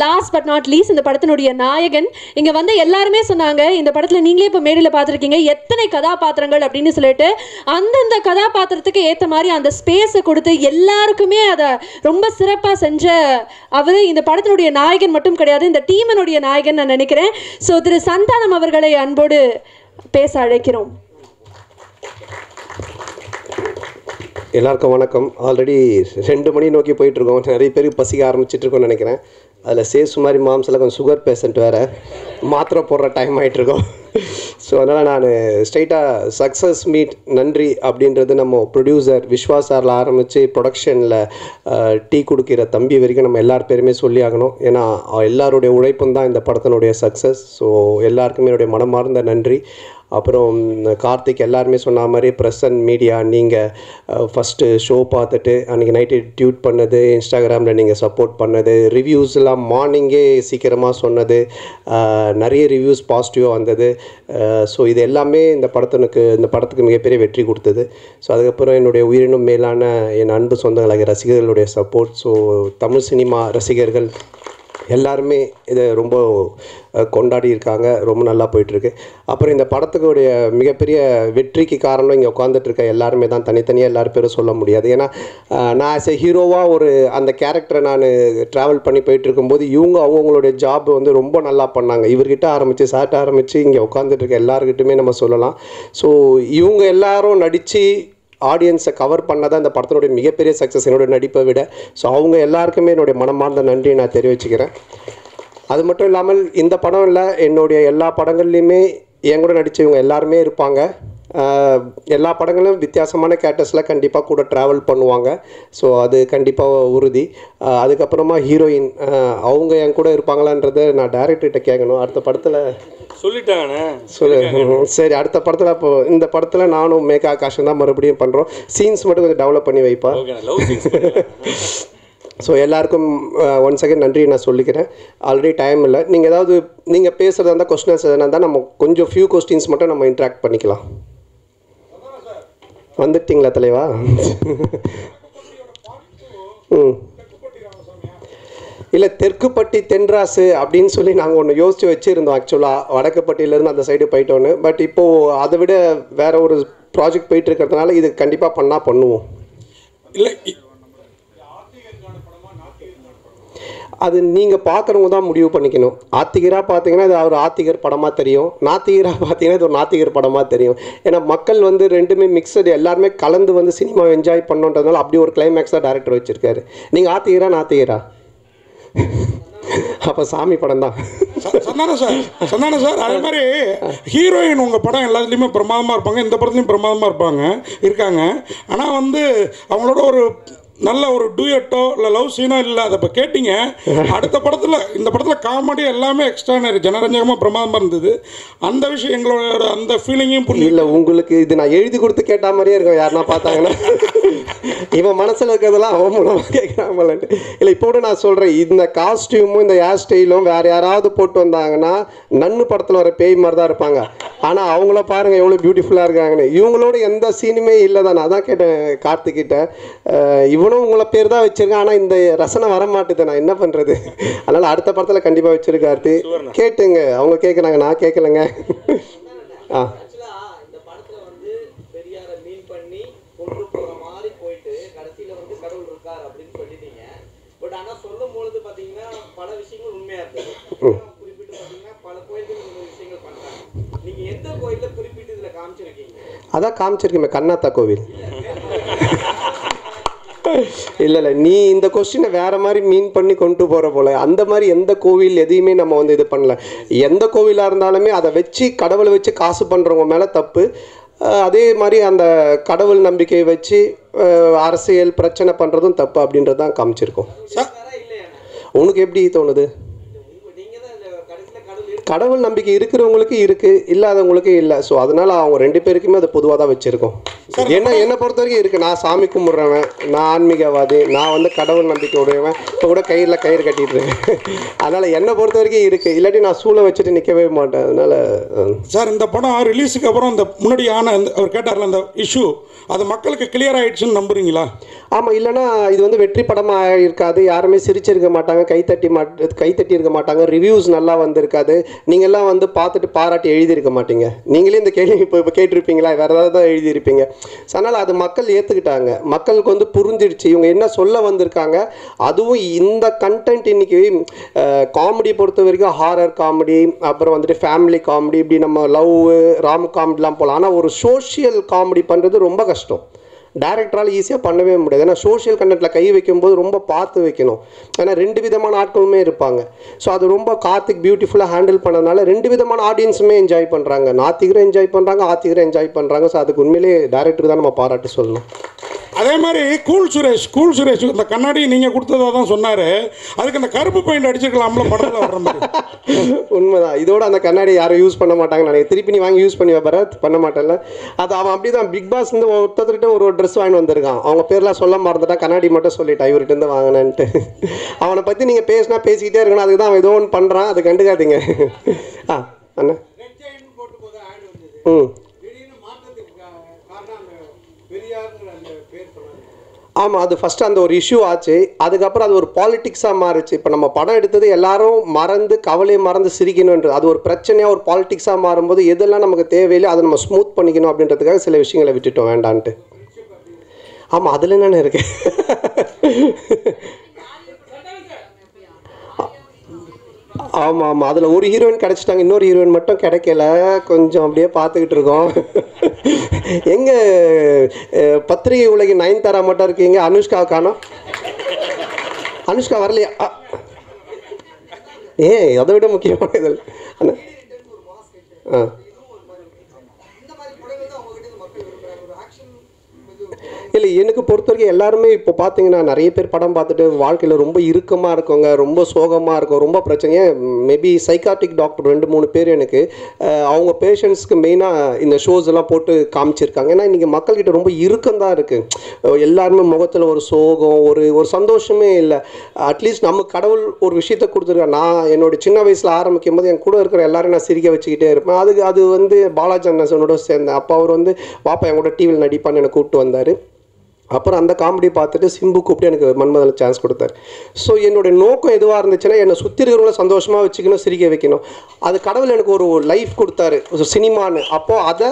Last but not least இந்த படத்தினுடைய நாயகன். இங்கே வந்து எல்லாருமே சொன்னாங்க, இந்த படத்தில் நீங்களே இப்போ மேடையில் பார்த்துருக்கீங்க எத்தனை கதாபாத்திரங்கள் அப்படின்னு சொல்லிட்டு, அந்தந்த கதாபாத்திரத்துக்கு ஏற்ற மாதிரி அந்த ஸ்பேஸை கொடுத்து எல்லாருக்குமே அதை ரொம்ப சிறப்பாக செஞ்ச அவர் இந்த படத்தினுடைய நாயகன் மட்டும் கிடையாது, இந்த டீமினுடைய நாயகன் நான் நினைக்கிறேன். ஸோ திரு சந்தானம் அவர்களை அன்போடு பேச அழைக்கிறோம். எல்லாருக்கும் வணக்கம். ஆல்ரெடி 2 மணி நோக்கி போயிட்டுருக்கோம். நிறைய பேருக்கு பசிக்க ஆரம்பிச்சிட்ருக்கோன்னு நினைக்கிறேன். அதில் சேசு மாதிரி மாம்ஸில் கொஞ்சம் சுகர் பேஷண்ட் வேறு, மாத்திரை போடுற டைம் ஆகிட்டுருக்கோம். ஸோ அதனால் நான் ஸ்ட்ரைட்டாக சக்ஸஸ் மீட் நன்றி அப்படின்றது நம்ம ப்ரொடியூசர் விஸ்வா சாரில் ஆரம்பித்து ப்ரொடக்ஷனில் டீ கொடுக்கிற தம்பி வரைக்கும் நம்ம எல்லார் பேருமே சொல்லி ஆகணும். ஏன்னா எல்லாருடைய உழைப்பும் தான் இந்த படத்தினுடைய சக்ஸஸ். ஸோ எல்லாருக்குமே என்னுடைய மனமார்ந்த நன்றி. அப்புறம் கார்த்திக் எல்லாருமே சொன்ன மாதிரி ப்ரெஸ் அண்ட் மீடியா, நீங்கள் ஃபஸ்ட்டு ஷோ பார்த்துட்டு அன்றைக்கி நைட்டு டியூட் பண்ணது, இன்ஸ்டாகிராமில் நீங்கள் சப்போர்ட் பண்ணது, ரிவ்யூஸ்லாம் மார்னிங்கே சீக்கிரமாக சொன்னது, நிறைய ரிவ்யூஸ் பாசிட்டிவாக வந்தது. ஸோ இது எல்லாமே இந்த படத்துக்கு மிகப்பெரிய வெற்றி கொடுத்தது. ஸோ அதுக்கப்புறம் என்னுடைய உயிரினும் மேலான என் அன்பு சொந்தங்களாகிய ரசிகர்களுடைய சப்போர்ட். ஸோ தமிழ் சினிமா ரசிகர்கள் எல்லாருமே இதை ரொம்ப கொண்டாடி இருக்காங்க. ரொம்ப நல்லா போயிட்டுருக்கு. அப்புறம் இந்த படத்துக்குடைய மிகப்பெரிய வெற்றிக்கு காரணம் இங்கே உட்காந்துட்ருக்க எல்லாருமே தான். தனித்தனியாக எல்லாரும் பேரும் சொல்ல முடியாது. ஏன்னா நான் ஆஸ் எ ஹீரோவாக அந்த கேரக்டரை நான் ட்ராவல் பண்ணி போயிட்டுருக்கும்போது இவங்க அவங்களுடைய ஜாப் வந்து ரொம்ப நல்லா பண்ணாங்க. இவர்கிட்ட ஆரம்பித்து சார்ட்ட ஆரம்பித்து இங்கே உட்காந்துட்ருக்க எல்லாருக்கிட்டுமே நம்ம சொல்லலாம். ஸோ இவங்க எல்லாரும் நடித்து ஆடியன்ஸை கவர் பண்ணதான் இந்த படத்தினுடைய மிகப்பெரிய சக்ஸஸ், என்னுடைய நடிப்பை விட. ஸோ அவங்க எல்லாருக்குமே என்னுடைய மனமார்ந்த நன்றியை நான் தெரிவிச்சுக்கிறேன். அது மட்டும் இல்லாமல் இந்த படம் இல்லை, என்னுடைய எல்லா படங்கள்லையுமே என் கூட நடித்தவங்க எல்லாருமே இருப்பாங்க. எல்லா படங்களும் வித்தியாசமான கேரக்டர்ஸில் கண்டிப்பாக கூட ட்ராவல் பண்ணுவாங்க. ஸோ அது கண்டிப்பாக உறுதி. அதுக்கப்புறமா ஹீரோயின் அவங்க என் கூட இருப்பாங்களான்றதை நான் டைரக்டர்கிட்ட கேட்கணும். அடுத்த படத்தில் சொல்லிட்டாங்கண்ணே சரி, அடுத்த படத்தில் இப்போ இந்த படத்தில் நானும் மேகா ஆகாஷம் தான் மறுபடியும் பண்ணுறோம். சீன்ஸ் மட்டும் கொஞ்சம் டெவலப் பண்ணி வைப்பா. ஸோ எல்லாருக்கும் ஒன் செகண்ட் நன்றி நான் சொல்லிக்கிறேன். ஆல்ரெடி டைம் இல்லை. நீங்கள் பேசுகிறதா இருந்தால் கொஸ்டின்ஸ் எதனா இருந்தால் நம்ம கொஞ்சம் ஃபியூ கொஸ்டின்ஸ் மட்டும் நம்ம இன்ட்ராக்ட் பண்ணிக்கலாம். வந்துட்டீங்களா தலைவா? இல்லை, தெற்குப்பட்டி தென்ராசு அப்படின்னு சொல்லி நாங்கள் ஒன்று யோசித்து வச்சுருந்தோம். ஆக்சுவலாக வடக்குப்பட்டியிலேருந்து அந்த சைடு போயிட்டோன்னு. பட் இப்போது அதை விட வேறு ஒரு ப்ராஜெக்ட் போயிட்டு இருக்கிறதுனால இது கண்டிப்பாக பண்ணுவோம். இல்லை, அது நீங்கள் பார்க்குறவங்க தான் முடிவு பண்ணிக்கணும். ஆத்திகராக பார்த்தீங்கன்னா இது ஒரு ஆத்திகர் படமாக தெரியும், நாத்திகராக பார்த்தீங்கன்னா இது ஒரு நாத்திகர் படமாக தெரியும். ஏன்னா மக்கள் வந்து ரெண்டுமே மிக்சடு, எல்லாருமே கலந்து சினிமாவை என்ஜாய் பண்ணுன்றதுனால அப்படி ஒரு கிளைமேக்ஸ் தான் டேரக்டர் வச்சுருக்காரு. நீங்கள் ஆத்திகரா நாத்திகரா? அப்போ சாமி படம் தான். சந்தானம் சார் அதே மாதிரி ஹீரோயின் உங்கள் படம் எல்லாத்துலேயுமே பிரமாதமாக இருப்பாங்க, இந்த படத்துலையும் பிரமாதமாக இருக்காங்க. ஆனால் அவங்களோட ஒரு நல்ல ஒரு டூயட்டோ இல்லை லவ் சீனோ இல்லை. அதை இப்போ கேட்டிங்க. அடுத்த படத்தில் இந்த படத்தில் காமெடி எல்லாமே எக்ஸ்ட்ரானரி ஜனரஞ்சகமாக பிரமாதமாக இருந்தது. அந்த விஷயம் எங்களோட அந்த ஃபீலிங்கையும் புரியல. இல்லை, உங்களுக்கு இது நான் எழுதி கொடுத்து கேட்ட மாதிரியே இருக்கும். யாருன்னா பார்த்தாங்கன்னா இவன் மனசில் இருக்கிறதெல்லாம் அவன் மூலமாக கேட்குறாமலன்ட்டு. இல்லை, இப்போ கூட நான் சொல்கிறேன், இந்த காஸ்டியூமும் இந்த ஹேர் ஸ்டைலும் வேறு யாராவது போட்டு வந்தாங்கன்னா நன்னு படத்தில் வர பேய் மாதிரி தான் இருப்பாங்க. ஆனால் அவங்கள பாருங்கள் எவ்வளோ பியூட்டிஃபுல்லாக இருக்காங்கன்னு. இவங்களோட எந்த சீனுமே இல்லை தான். நான் தான் கேட்டேன் கார்த்திக்கிட்ட, இவனும் உங்களை பேர் தான் வச்சுருக்கேன், ஆனால் இந்த ரசனை வர மாட்டுது, நான் என்ன பண்ணுறது? அதனால் அடுத்த படத்தில் கண்டிப்பாக வச்சுருக்காரு. கேட்டுங்க, அவங்க கேட்குறாங்க, நான் கேட்கலைங்க. அதான் காமிச்சிருக்கேன், கண்ணாத்தா கோவில். இல்லை, நீ இந்த கொஸ்டினை வேறு மாதிரி மீன் பண்ணி கொண்டு போகிற போல். அந்த மாதிரி எந்த கோவில் எதையுமே நம்ம இது பண்ணல. எந்த கோவிலாக இருந்தாலுமே அதை வச்சு கடவுளை வச்சு காசு பண்ணுறவங்க மேலே தப்பு. அதே மாதிரி அந்த கடவுள் நம்பிக்கையை வச்சு அரசியல் பிரச்சனை பண்ணுறதும் தப்பு அப்படின்றது தான் காமிச்சிருக்கோம். உனக்கு எப்படி தோணுது? கடவுள் நம்பிக்கை இருக்கிறவங்களுக்கு இருக்குது, இல்லாதவங்களுக்கு இல்லை. ஸோ அதனால் அவங்க 2 பேருக்குமே அதை பொதுவாக தான் வச்சுருக்கோம். என்னை பொறுத்த வரைக்கும் இருக்குது. நான் சாமி கும்பிட்றவன், நான் ஆன்மீகவாதி, நான் வந்து கடவுள் நம்பிக்கை உடையவன். இப்போ கூட கயிறு கட்டிட்டு இருக்கேன். அதனால் என்னை பொறுத்த வரைக்கும் இருக்குது. இல்லாட்டி நான் சூளை வச்சுட்டு நிற்கவே மாட்டேன். அதனால் சார் இந்த படம் ரிலீஸுக்கு அப்புறம் இந்த முன்னாடியான அவர் கேட்டார்ல அந்த இஷ்யூ அது மக்களுக்கு கிளியர் ஆகிடுச்சுன்னு நம்புறீங்களா? ஆமாம், இல்லைனா இது வந்து வெற்றி படமாக இருக்காது. யாருமே சிரிச்சிருக்க மாட்டாங்க, கைத்தட்டி இருக்க மாட்டாங்க, ரிவ்யூஸ் நல்லா வந்திருக்காது. நீங்கள்லாம் வந்து பார்த்துட்டு பாராட்டி எழுதியிருக்க மாட்டீங்க. நீங்களே இந்த கேள்வி இப்போ கேட்டிருப்பீங்களா, வேறு ஏதாவது தான் எழுதியிருப்பீங்க. ஸோ அதனால் அது மக்கள் ஏற்றுக்கிட்டாங்க, மக்களுக்கு வந்து புரிஞ்சிடுச்சு இவங்க என்ன சொல்ல வந்திருக்காங்க. அதுவும் இந்த கண்டென்ட் இன்றைக்கி காமெடி பொறுத்த வரைக்கும் ஹாரர் காமெடி, அப்புறம் வந்துட்டு ஃபேமிலி காமெடி, இப்படி நம்ம லவ் ராம் காமெடிலாம் போகலாம். ஆனால் ஒரு சோஷியல் காமெடி பண்ணுறது ரொம்ப கஷ்டம். டைரக்டரால் ஈஸியாக பண்ணவே முடியாது. ஏன்னா சோஷியல் கண்டென்ட்டில் கை வைக்கும்போது ரொம்ப பார்த்து வைக்கணும். ஏன்னா 2 விதமான ஆட்களுமே இருப்பாங்க. ஸோ அது ரொம்ப கார்த்திக் பியூட்டிஃபுல்லாக ஹேண்டில் பண்ணதுனால 2 விதமான ஆடியன்ஸுமே என்ஜாய் பண்ணுறாங்க. நாத்திகரும் என்ஜாய் பண்ணுறாங்க, ஆத்திகரும் என்ஜாய் பண்ணுறாங்க. ஸோ அதுக்கு உண்மையிலே டைரக்டர் தான் நம்ம பாராட்டு சொல்லணும். அதே மாதிரி கூல் சுரேஷ் இந்த கண்ணாடி நீங்கள் கொடுத்ததாக தான் சொன்னார். அதுக்கு அந்த கருப்பு பெயிண்ட் அடிச்சிருக்கலாம்ல படத்தில் வர்ற மாதிரி. உண்மைதான். இதோட அந்த கண்ணாடி யாரும் யூஸ் பண்ண மாட்டாங்கன்னு நினைக்கிறேன். திருப்பி நீ வாங்கி யூஸ் பண்ணி பரத் பண்ண மாட்டேன்ல. அது அவன் அப்படி தான் பிக் பாஸ் வந்து ஒருத்தர்கிட்ட ஒரு ட்ரெஸ் வாங்கி வந்திருக்கான். அவங்க பேர்லாம் சொல்ல மறந்துட்டான், கண்ணாடி மட்டும் சொல்லிட்டான் இவர்கிட்ட வாங்கினேன்ட்டு. அவனை பற்றி நீங்கள் பேசிக்கிட்டே இருக்கணும். அதுக்கு தான் அவன் ஏதோ ஒன்று பண்ணுறான், அதை கண்டுக்காதீங்க. அண்ணா ஆமாம், அது ஃபஸ்ட்டு அந்த ஒரு இஷ்யூ ஆச்சு. அதுக்கப்புறம் அது ஒரு பாலிட்டிக்ஸாக மாறிச்சு. இப்போ நம்ம படம் எடுத்தது எல்லாரும் மறந்து கவலையை மறந்து சிரிக்கணுன்றது அது ஒரு பிரச்சனையாக ஒரு பாலிட்டிக்ஸாக மாறும்போது எதெல்லாம் நமக்கு தேவையில்லை அதை நம்ம ஸ்மூத் பண்ணிக்கணும் அப்படின்றதுக்காக சில விஷயங்களை விட்டுட்டோம் வேண்டான்ட்டு. ஆமாம், அதில் என்னென்ன இருக்கு. ஆமாம், அதில் ஒரு ஹீரோயின் கிடச்சிட்டாங்க, இன்னொரு ஹீரோயின் மட்டும் கிடைக்கல. கொஞ்சம் அப்படியே பார்த்துக்கிட்டு இருக்கோம். எங்கே பத்திரிகை உலகின் நயன்தாரா மட்டும் இருக்கீங்க, அனுஷ்கா காணோம். அனுஷ்கா வரலையா? அதை விட முக்கியமான இதில் அண்ணா இல்லை, எனக்கு பொறுத்த வரைக்கும் எல்லாருமே இப்போ பார்த்தீங்கன்னா நிறைய பேர் படம் பார்த்துட்டு வாழ்க்கையில் ரொம்ப இறுக்கமாக இருக்கவங்க, ரொம்ப சோகமாக இருக்கும், ரொம்ப பிரச்சனையே. மேபி சைக்காட்டிக் டாக்டர் 2-3 பேர் எனக்கு அவங்க பேஷண்ட்ஸ்க்கு மெயினாக இந்த ஷோஸ் எல்லாம் போட்டு காமிச்சிருக்காங்க. ஏன்னா இன்றைக்கி மக்கள்கிட்ட ரொம்ப இறுக்கம் தான் இருக்குது. எல்லாருமே முகத்தில் ஒரு சோகம், ஒரு சந்தோஷமே இல்லை. அட்லீஸ்ட் நம்ம கடவுள் ஒரு விஷயத்தை கொடுத்துருக்கேன். நான் என்னோடய சின்ன வயசில் ஆரம்பிக்கும் போது என் கூட இருக்கிற எல்லாரும் நான் சிரிக்க வச்சுக்கிட்டே இருப்பேன். அது வந்து பாலாஜி அண்ணனோட சேர்ந்தேன். அப்போ அவர் வந்து பாப்பா என் கூட டிவியில் நடிப்பான்னு என்னை கூப்பிட்டு வந்தார். அப்புறம் அந்த காமெடி பார்த்துட்டு சிம்பு கூப்பிட்டு எனக்கு மன்மதனில் சான்ஸ் கொடுத்தாரு. ஸோ என்னுடைய நோக்கம் எதுவாக இருந்துச்சுன்னா என்னை சுற்றி இருக்கிறவங்கள சந்தோஷமாக வச்சுக்கணும், சிரிக்க வைக்கணும். அது கடவுள் எனக்கு ஒரு லைஃப் கொடுத்தாரு, ஒரு சினிமான்னு. அப்போது அதை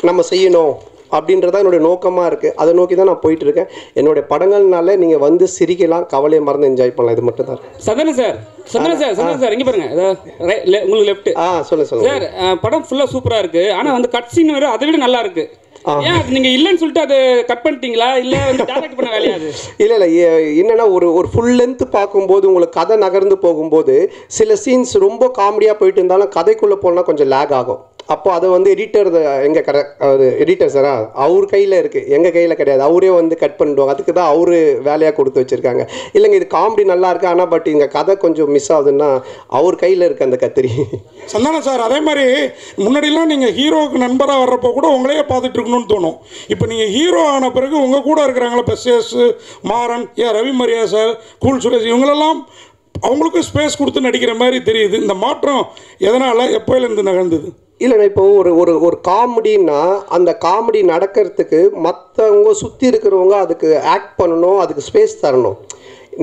நம்ம செய்யணும் அப்படின்றதான் என்னுடைய நோக்கமாக இருக்குது. அதை நோக்கி தான் நான் போயிட்டுருக்கேன். என்னுடைய படங்கள்னால நீங்கள் வந்து சிரிக்கலாம், கவலையை மறந்து என்ஜாய் பண்ணலாம். இது மட்டும் தான். சந்தன சார் இங்கே பாருங்க, உங்களுக்கு லெஃப்ட். சொல்லுங்க சார். படம் ஃபுல்லாக சூப்பராக இருக்குது. ஆனால் வந்து கட் சீன் வேறு அதை விட நல்லா இருக்குது. ஏன் அது நீங்கள் இல்லைன்னு சொல்லிட்டு அதை கட் பண்ணிட்டீங்களா, இல்லை வந்து டைரக்ட் பண்ண வேலையாது? இல்லை என்னென்னா ஒரு ஃபுல் லென்த் பார்க்கும்போது உங்களுக்கு கதை நகர்ந்து போகும்போது சில சீன்ஸ் ரொம்ப காமெடியாக போயிட்டு இருந்தாலும் கதைக்குள்ளே போனால் கொஞ்சம் லேக் ஆகும். அப்போ அதை வந்து எடிட்டர் எங்கள் எடிட்டர் சாரா அவர் கையில் இருக்குது, எங்கள் கையில் கிடையாது. அவரே வந்து கட் பண்ணிடுவாங்க. அதுக்கு தான் அவரு வேலையாக கொடுத்து வச்சுருக்காங்க. இல்லைங்க இது காமெடி நல்லா இருக்குது, ஆனால் பட் இங்கே கதை கொஞ்சம் மிஸ் ஆகுதுன்னா அவர் கையில் இருக்குது அந்த கத்திரி. சந்தானம் சார், அதே மாதிரி முன்னாடிலாம் நீங்கள் ஹீரோவுக்கு நண்பராக வர்றப்போ கூட உங்களையே பார்த்துட்டு இருக்கணும்னு தோணும். இப்போ நீங்கள் ஹீரோ ஆன பிறகு உங்கள் கூட இருக்கிறாங்களா பெஸ்எஸ், மாறன், ரவி மரியா சார், கூல் சுரேஷ், இவங்களெல்லாம் அவங்களுக்கும் ஸ்பேஸ் கொடுத்து நடிக்கிற மாதிரி தெரியுது. இந்த மாற்றம் எதனால் எப்போலேருந்து நிகழ்ந்தது? இல்லைண்ணா, இப்போ ஒரு காமெடின்னா அந்த காமெடி நடக்கிறதுக்கு மற்றவங்க சுற்றி இருக்கிறவங்க அதுக்கு ஆக்ட் பண்ணணும், அதுக்கு ஸ்பேஸ் தரணும்.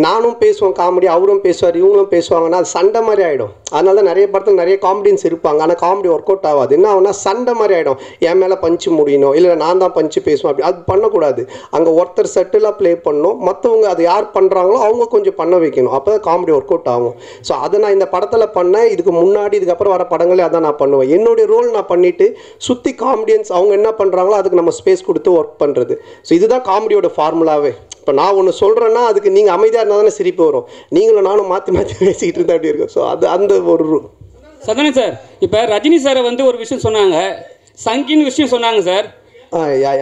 நானும் பேசுவேன் காமெடி, அவரும் பேசுவார், இவங்களும் பேசுவாங்கன்னா அது சண்டை மாதிரி ஆகிடும். அதனால தான் நிறைய படத்தில் நிறைய காமெடியன்ஸ் இருப்பாங்க, ஆனால் காமெடி ஒர்க் அவுட் ஆகாது. என்ன ஆகுனா சண்டை மாதிரி ஆகிடும். என் மேலே பஞ்சு முடியணும், இல்லை நான் தான் பஞ்சு பேசுவேன், அப்படி அது பண்ணக்கூடாது. அங்கே ஒருத்தர் செட்டிலாக ப்ளே பண்ணணும், மற்றவங்க அது யார் பண்ணுறாங்களோ அவங்க கொஞ்சம் பண்ண வைக்கணும். அப்போ தான் காமெடி ஒர்க் அவுட் ஆகும். ஸோ அதை நான் இந்த படத்தில் பண்ணேன். இதுக்கு முன்னாடி இதுக்கப்புறம் வர படங்களே அதான் நான் பண்ணுவேன். என்னுடைய ரோல் நான் பண்ணிவிட்டு சுற்றி காமெடியன்ஸ் அவங்க என்ன பண்ணுறாங்களோ அதுக்கு நம்ம ஸ்பேஸ் கொடுத்து ஒர்க் பண்ணுறது. ஸோ இதுதான் காமெடியோட ஃபார்முலாவே. இப்போ நான் ஒன்று சொல்கிறேன்னா அதுக்கு நீங்கள் அமைதியாக இருந்தால் தானே சிரிப்பு வரும். நீங்களும் நானும் மாற்றி பேசிக்கிட்டு இருந்தால் அப்படி இருக்கும். ஸோ அது அந்த ஒரு சந்தன சார், இப்போ ரஜினி சாரை வந்து ஒரு விஷயம் சொன்னாங்க, சங்கின்னு விஷயம் சொன்னாங்க சார்.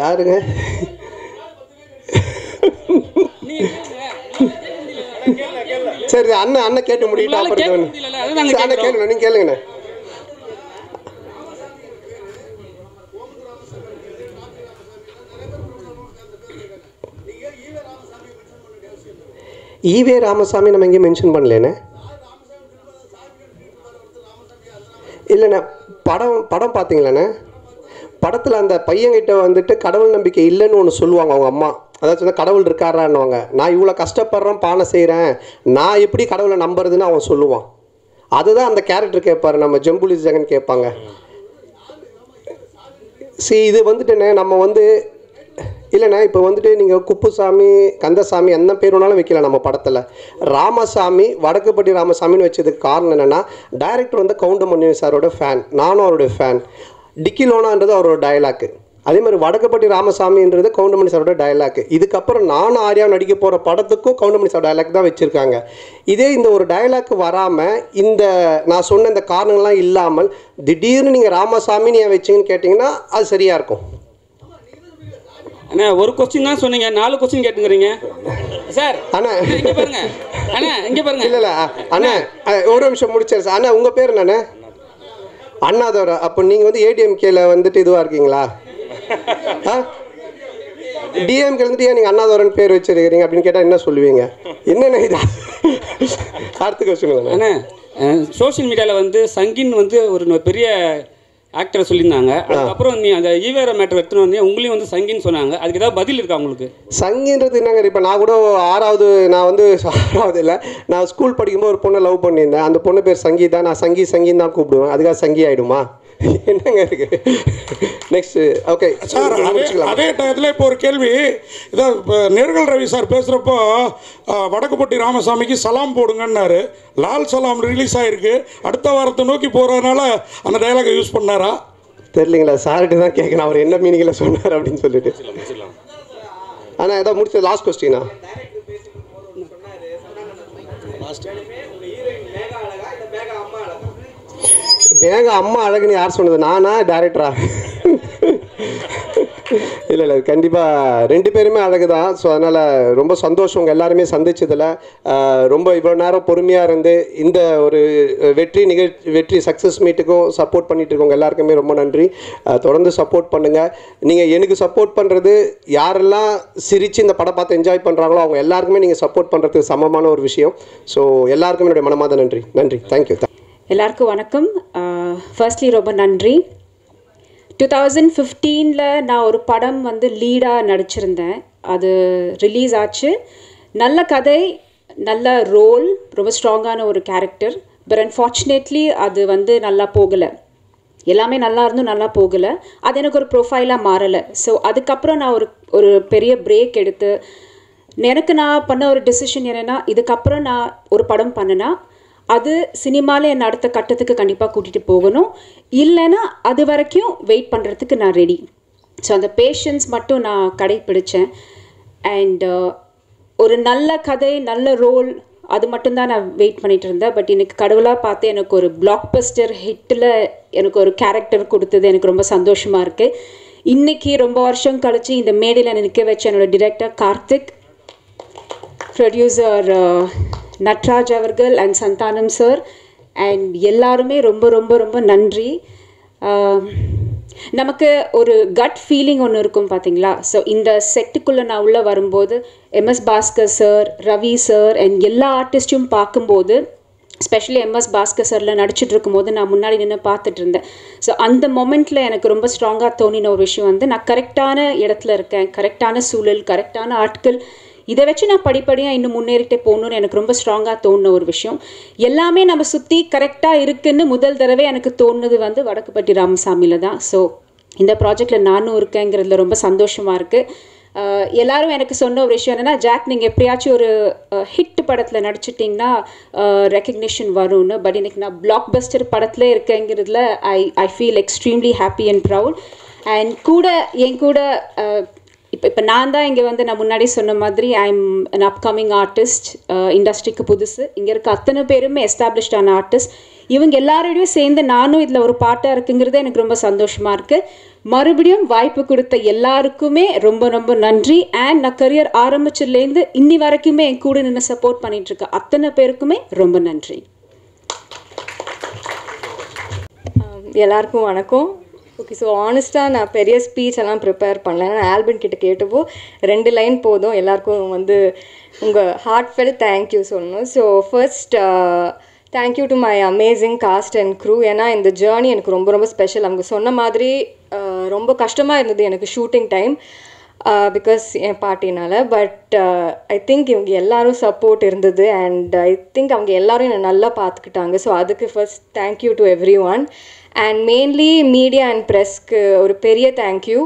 யாருங்க? சரி அண்ணன் கேட்டு முடியல. அண்ணன் கேளுங்க, நீங்கள் கேளுங்கண்ணே. ஈவே ராமசாமி நம்ம எங்கேயும் மென்ஷன் பண்ணலேண்ணே. இல்லைண்ணே, படம் பார்த்தீங்களாண்ணே? படத்தில் அந்த பையன்கிட்ட வந்துட்டு கடவுள் நம்பிக்கை இல்லைன்னு ஒன்று சொல்லுவாங்க அவங்க அம்மா. அதாச்சும் கடவுள் இருக்காரான்னுவாங்க. நான் இவ்வளோ கஷ்டப்படுறேன், பானை செய்கிறேன், நான் எப்படி கடவுளை நம்புறதுன்னு அவன் சொல்லுவான். அதுதான் அந்த கேரக்டர் கேட்பாரு, நம்ம ஜம்புலி ஜெகன் கேட்பாங்க. இது வந்துட்டுண்ணே நம்ம வந்து இல்லைண்ணா, இப்போ வந்துட்டு நீங்கள் குப்புசாமி, கந்தசாமி என்ன பேர் வேணாலும் வைக்கலாம் நம்ம படத்தில். ராமசாமி, வடக்குப்பட்டி ராமசாமின்னு வச்சதுக்கு காரணம் என்னென்னா, டைரக்டர் வந்து கவுண்டமணி சாரோட ஃபேன், நானும் அவருடைய ஃபேன். டிக்கிலோனான்றது அவரோட டயலாக்கு. அதே மாதிரி வடக்குப்பட்டி ராமசாமின்றது கவுண்டமணி சாரோட டயலாக்கு. இதுக்கப்புறம் நானும் ஆர்யா நடிக்க போகிற படத்துக்கும் கவுண்டமணி சார் டயலாக் தான் வச்சுருக்காங்க. இதே இந்த ஒரு டயலாக் வராமல், இந்த நான் சொன்ன இந்த காரணங்கள்லாம் இல்லாமல் திடீர்னு நீங்கள் ராமசாமின்னு ஏன் வச்சிங்கன்னு கேட்டிங்கன்னா அது சரியாக இருக்கும். அண்ணா ஒரு கொஸ்டின் தான் சொன்னீங்க, 4 கொஸ்டின் கேட்டுக்கிறீங்க சார். அண்ணா இங்கே பாருங்க, அண்ணா இங்கே பாருங்க. இல்லை அண்ணா ஒரு நிமிஷம் முடிச்சாரு சார். அண்ணா உங்கள் பேர் என்னண்ணே? அண்ணாதவரா? அப்போ நீங்கள் வந்து ஏடிஎம்கேல வந்துட்டு இதுவாக இருக்கீங்களா? டிஎம்கே வந்துட்டு ஏன் நீங்கள் அண்ணாதவரன் பேர் வச்சிருக்கிறீங்க அப்படின்னு கேட்டால் என்ன சொல்லுவீங்க? என்னென்ன இதா அடுத்த கொஸ்டின். அண்ணா சோஷியல் மீடியாவில் வந்து சங்கின் வந்து ஒரு பெரிய ஆக்டரை சொல்லியிருந்தாங்க. அதுக்கப்புறம் நீ அந்த ஈவேரா மேட்டர் எடுத்துன்னு வந்து உங்களையும் வந்து சங்கின்னு சொன்னாங்க. அதுக்கு ஏதாவது பதில் இருக்கா உங்களுக்கு? சங்கின்றது என்னங்க? இப்போ நான் கூட 6வது, நான் வந்து 6வது இல்லை, நான் ஸ்கூல் படிக்கும்போது ஒரு பொண்ணை லவ் பண்ணியிருந்தேன். அந்த பொண்ணு பேர் சங்கீதா. நான் சங்கின்னு தான் கூப்பிடுவேன். அதுக்காக சங்கி ஆகிடுமா? என்னங்க இருக்கு? நெக்ஸ்ட் ஓகே சார், அதே டயத்தில் இப்போ ஒரு கேள்வி. இதான் இப்போ நேர்கள் ரவி சார் பேசுகிறப்போ வடக்குப்பட்டி ராமசாமிக்கு சலாம் போடுங்கன்னாரு. லால் சலாம் ரிலீஸ் ஆகிருக்கு, அடுத்த வாரத்தை நோக்கி போகிறதுனால அந்த டைலாகை யூஸ் பண்ணாரா தெரியலீங்களா? சார்கிட்ட தான் கேட்கணும் அவர் என்ன மீனிங்கில் சொன்னார் அப்படின்னு சொல்லிட்டு. ஆனால் ஏதாவது முடிச்சது லாஸ்ட் கொஸ்டினா? மேகா அம்மா அழகுன்னு யார் சொன்னது? நானா டேரக்டரா? இல்லை கண்டிப்பாக 2 பேருமே அழகு தான். ஸோ அதனால் ரொம்ப சந்தோஷம் உங்கள் எல்லாருமே சந்திச்சதில். ரொம்ப இவ்வளோ நேரம் பொறுமையாக இருந்து இந்த ஒரு வெற்றி சக்ஸஸ் மீட்டுக்கும் சப்போர்ட் பண்ணிட்டு இருக்கவங்க எல்லாருக்குமே ரொம்ப நன்றி. தொடர்ந்து சப்போர்ட் பண்ணுங்கள். நீங்கள் எனக்கு சப்போர்ட் பண்ணுறது, யாரெல்லாம் சிரித்து இந்த படம் பார்த்து என்ஜாய் பண்ணுறாங்களோ அவங்க எல்லாருக்குமே நீங்கள் சப்போர்ட் பண்ணுறதுக்கு சமமான ஒரு விஷயம். ஸோ எல்லாருக்குமே என்னுடைய மனமார்ந்த நன்றி. தேங்க்யூ. எல்லாருக்கும் வணக்கம். ஃபர்ஸ்ட்லி ரொம்ப நன்றி. 2015 நான் ஒரு படம் வந்து லீடாக நடிச்சிருந்தேன். அது ரிலீஸ் ஆச்சு. நல்ல கதை, நல்ல ரோல், ரொம்ப ஸ்ட்ராங்கான ஒரு கேரக்டர். பட் அன்ஃபார்ச்சுனேட்லி அது வந்து நல்லா போகலை. எல்லாமே நல்லா இருந்தும் நல்லா போகலை. அது எனக்கு ஒரு ப்ரொஃபைலாக மாறலை. ஸோ அதுக்கப்புறம் நான் ஒரு பெரிய பிரேக் எடுத்து, எனக்கு நான் பண்ண ஒரு டெசிஷன் என்னென்னா, இதுக்கப்புறம் நான் ஒரு படம் பண்ணினா அது சினிமாவில் என்னை அடுத்த கட்டத்துக்கு கண்டிப்பாக கூட்டிகிட்டு போகணும். இல்லைன்னா அது வரைக்கும் வெயிட் பண்ணுறதுக்கு நான் ரெடி. ஸோ அந்த பேஷன்ஸ் மட்டும் நான் கடைப்பிடிச்சேன். அண்ட் ஒரு நல்ல கதை, நல்ல ரோல், அது மட்டும்தான் நான் வெயிட் பண்ணிகிட்டு இருந்தேன். பட் எனக்கு கடவுளாக பார்த்து எனக்கு ஒரு பிளாக் பஸ்டர் ஹிட்டில் எனக்கு ஒரு கேரக்டர் கொடுத்தது எனக்கு ரொம்ப சந்தோஷமாக இருக்குது. இன்றைக்கி ரொம்ப வருஷம் கழித்து இந்த மேடையில் நிற்க வச்ச என்னோடய டிரெக்டர் கார்த்திக், ப்ரொடியூசர் நட்ராஜ் அவர்கள் அண்ட் சந்தானம் சார் அண்ட் எல்லாருமே ரொம்ப ரொம்ப ரொம்ப நன்றி. நமக்கு ஒரு கட் ஃபீலிங் ஒன்று இருக்கும் பார்த்தீங்களா? ஸோ இந்த செட்டுக்குள்ளே நான் உள்ளே வரும்போது MS Bhaskar sir, Ravi sir and எல்லா ஆர்டிஸ்ட்டும் பார்க்கும்போது, ஸ்பெஷலி MS பாஸ்கர் சாரில் நடிச்சிட்டு இருக்கும்போது நான் முன்னாடி நின்று பார்த்துட்டு இருந்தேன். ஸோ அந்த மொமெண்ட்டில் எனக்கு ரொம்ப ஸ்ட்ராங்காக தோணின ஒரு விஷயம் வந்து, நான் கரெக்டான இடத்துல இருக்கேன், கரெக்டான சூழல், கரெக்டான ஆட்கள், இதை வச்சு நான் படிப்படியாக இன்னும் முன்னேறிட்டே போகணுன்னு எனக்கு ரொம்ப ஸ்ட்ராங்காக தோணுன ஒரு விஷயம். எல்லாமே நம்ம சுற்றி கரெக்டாக இருக்குன்னு முதல் தடவை எனக்கு தோணுது வந்து வடக்குப்பட்டி ராமசாமியில் தான். ஸோ இந்த ப்ராஜெக்டில் நானும் இருக்கேங்கிறதுல ரொம்ப சந்தோஷமாக இருக்குது. எல்லாரும் எனக்கு சொன்ன ஒரு விஷயம் என்னென்னா, ஜாக் நீங்கள் எப்படியாச்சும் ஒரு ஹிட் படத்தில் நடிச்சிட்டிங்கன்னா ரெக்கக்னிஷன் வரும்னு. பட் எனக்கு நான் பிளாக் பஸ்டர் படத்தில் இருக்கேங்கிறதுல I feel extremely happy and proud. And என் கூட இப்போ நான் தான் இங்கே வந்து நான் முன்னாடி சொன்ன மாதிரி ஐம் அன் அப்கமிங் ஆர்டிஸ்ட், இண்டஸ்ட்ரிக்கு புதுசு. இங்கே இருக்க அத்தனை பேருமே எஸ்டாப்ளிஷ்டான ஆர்டிஸ்ட். இவங்க எல்லாரோடையும் சேர்ந்து நானும் இதில் ஒரு பாட்டாக இருக்குங்கிறதே எனக்கு ரொம்ப சந்தோஷமாக இருக்குது. மறுபடியும் வாய்ப்பு கொடுத்த எல்லாருக்குமே ரொம்ப ரொம்ப நன்றி. அண்ட் நான் கரியர் ஆரம்பிச்சதுலேருந்து இன்னி வரைக்குமே என் கூட நின்று சப்போர்ட் பண்ணிகிட்ருக்க அத்தனை பேருக்குமே ரொம்ப நன்றி. எல்லாருக்கும் வணக்கம். ஓகே, ஸோ ஆனஸ்ட்டாக நான் பெரிய ஸ்பீச் எல்லாம் ப்ரிப்பேர் பண்ணல. நான் ஆல்பன் கிட்ட கேட்டப்போ 2 லைன் போதும் எல்லாருக்கும் வந்து உங்கள் ஹார்ட்ஃபெல் தேங்க்யூ சொல்லணும். So first thank you to my amazing cast and crew. ஏன்னா இந்த ஜேர்னி எனக்கு ரொம்ப ரொம்ப ஸ்பெஷல். அவங்க சொன்ன மாதிரி ரொம்ப கஷ்டமாக இருந்தது எனக்கு ஷூட்டிங் டைம் பிகாஸ் என் பாட்டினால். பட் ஐ திங்க் இவங்க எல்லோரும் சப்போர்ட் இருந்தது அண்ட் ஐ திங்க் அவங்க எல்லோரும் என்னை நல்லா பார்த்துக்கிட்டாங்க. ஸோ அதுக்கு first thank you to every one. And mainly media and ப்ரெஸ்க்கு ஒரு பெரிய தேங்க்யூ.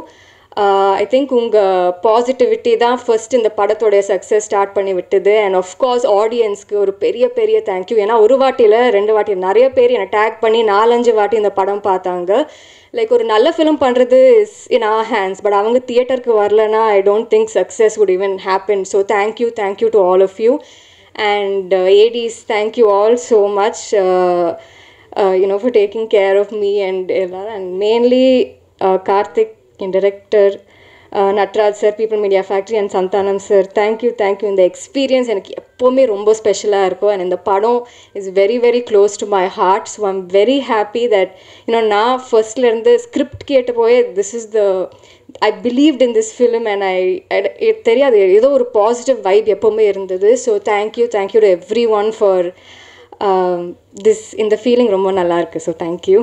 ஐ திங்க் உங்கள் பாசிட்டிவிட்டி தான் ஃபர்ஸ்ட் இந்த படத்தோடைய சக்ஸஸ் ஸ்டார்ட் பண்ணி விட்டது. அண்ட் ஆஃப்கோர்ஸ் ஆடியன்ஸ்க்கு ஒரு பெரிய பெரிய தேங்க்யூ. ஏன்னா ஒரு வாட்டியில் 2 வாட்டி நிறைய பேர் என்னை டேக் பண்ணி 4-5 வாட்டி இந்த படம் பார்த்தாங்க. லைக் ஒரு நல்ல ஃபிலிம் பண்ணுறது is in our hands. But அவங்க தியேட்டருக்கு வரலன்னா I don't think success would even happen. So thank you to all of you. And ஏடிஸ் thank you all so much for taking care of me and mainly Karthik, director, Natraj sir, People Media Factory and Santanam sir, thank you. இந்த experience எனக்கு எப்போவுமே ரொம்ப ஸ்பெஷலாக இருக்கும். And இந்த படம் is very very close to my heart. So I'm very happy that நான் ஃபர்ஸ்ட்லேருந்து ஸ்கிரிப்ட் கேட்டு போய் this is I believed in this film and தெரியாது ஏதோ ஒரு பாசிட்டிவ் வைப் எப்போவுமே இருந்தது. So thank you to every one for இந்த ஃபீலிங் ரொம்ப நல்லா இருக்குது. So thank you.